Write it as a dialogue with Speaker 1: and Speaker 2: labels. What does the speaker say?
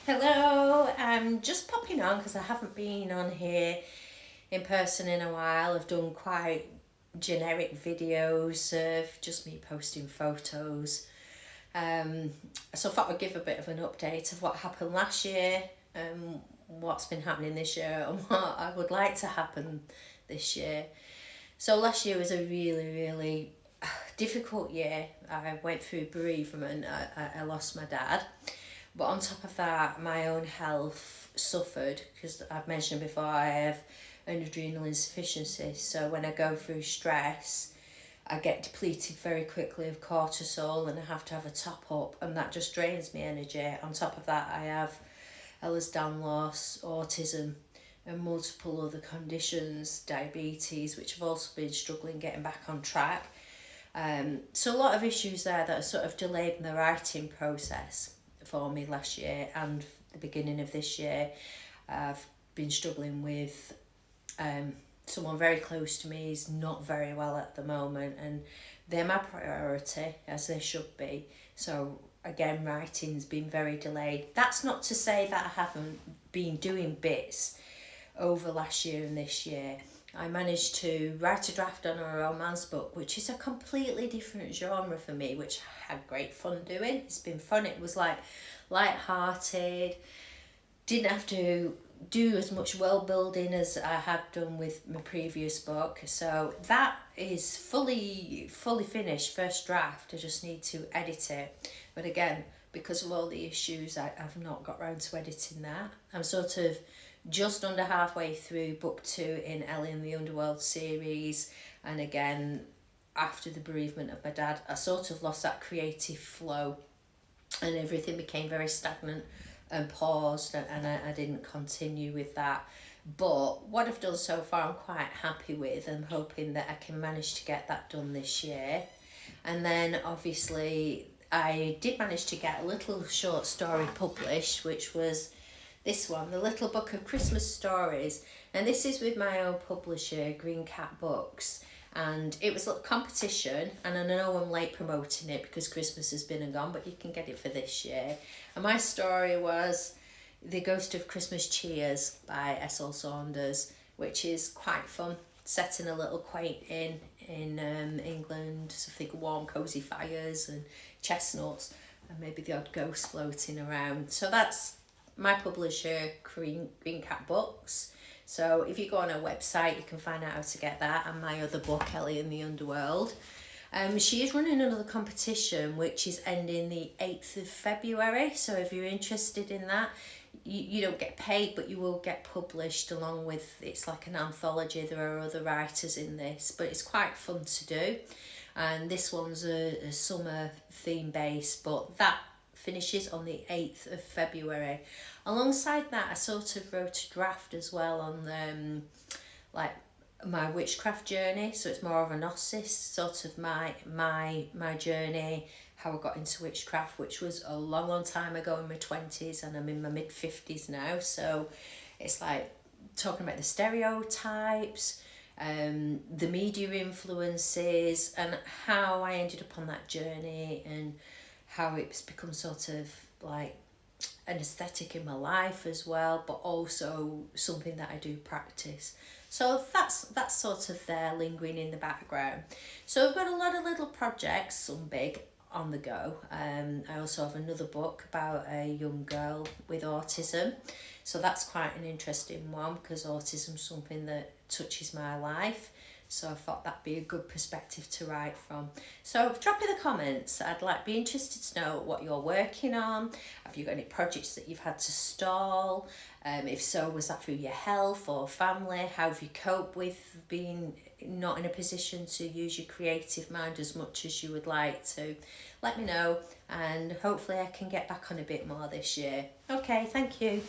Speaker 1: Hello, I'm just popping on because I haven't been on here in person in a while. I've done quite generic videos of just me posting photos. Um, so I thought I'd give a bit of an update of what happened last year, what's been happening this year, and what I would like to happen this year. So last year was a really difficult year. I went through bereavement. I lost my dad. But on top of that, my own health suffered because I've mentioned before I have an adrenal insufficiency. So when I go through stress, I get depleted very quickly of cortisol and I have to have a top up, and that just drains me energy. On top of that, I have Ehlers-Danlos, autism, and multiple other conditions, diabetes, which have also been struggling getting back on track. So a lot of issues there that are sort of delayed in the writing process for me last year and the beginning of this year. I've been struggling with someone very close to me is not very well at the moment, and they're my priority, as they should be. So again, writing's been very delayed. That's not to say that I haven't been doing bits over last year and this year. I managed to write a draft on a romance book, which is a completely different genre for me, which I had great fun doing. It's been fun. It was like light-hearted, didn't have to do as much world building as I had done with my previous book. So that is fully finished, first draft. I just need to edit it. But again, because of all the issues, I've not got round to editing that. I'm sort of just under halfway through book 2 in Ellie and the Underworld series, and again, after the bereavement of my dad, I sort of lost that creative flow and everything became very stagnant and paused, and I didn't continue with that. But what I've done so far I'm quite happy with. I'm hoping that I can manage to get that done this year. And then obviously I did manage to get a little short story published, which was this one, The Little Book of Christmas Stories. And this is with my own publisher, Green Cat Books. And it was a competition, and I know I'm late promoting it because Christmas has been and gone, but you can get it for this year. And my story was The Ghost of Christmas Cheers by S.L. Saunders, which is quite fun, set in a little quaint inn in England. So I think warm, cosy fires and chestnuts, and maybe the odd ghost floating around. So that's my publisher, Green Cat Books. So if you go on her website, you can find out how to get that, and my other book, Ellie in the Underworld. She is running another competition which is ending the 8th of February. So if you're interested in that, you don't get paid, but you will get published along with, it's like an anthology. There are other writers in this, but it's quite fun to do. And this one's a summer theme base, but that finishes on the 8th of February. Alongside that, I sort of wrote a draft as well on like my witchcraft journey. So it's more of a gnosis, sort of my journey, how I got into witchcraft, which was a long time ago in my 20s, and I'm in my mid 50s now. So it's like talking about the stereotypes, the media influences, and how I ended up on that journey, and how it's become sort of like an aesthetic in my life as well, but also something that I do practice. So that's sort of there lingering in the background. So I've got a lot of little projects, some big, on the go. I also have another book about a young girl with autism. So that's quite an interesting one because autism is something that touches my life. So I thought that'd be a good perspective to write from. So drop in the comments. I'd be interested to know what you're working on. Have you got any projects that you've had to stall? If so, was that through your health or family? How have you coped with being not in a position to use your creative mind as much as you would like to? Let me know, and hopefully I can get back on a bit more this year. Okay, thank you.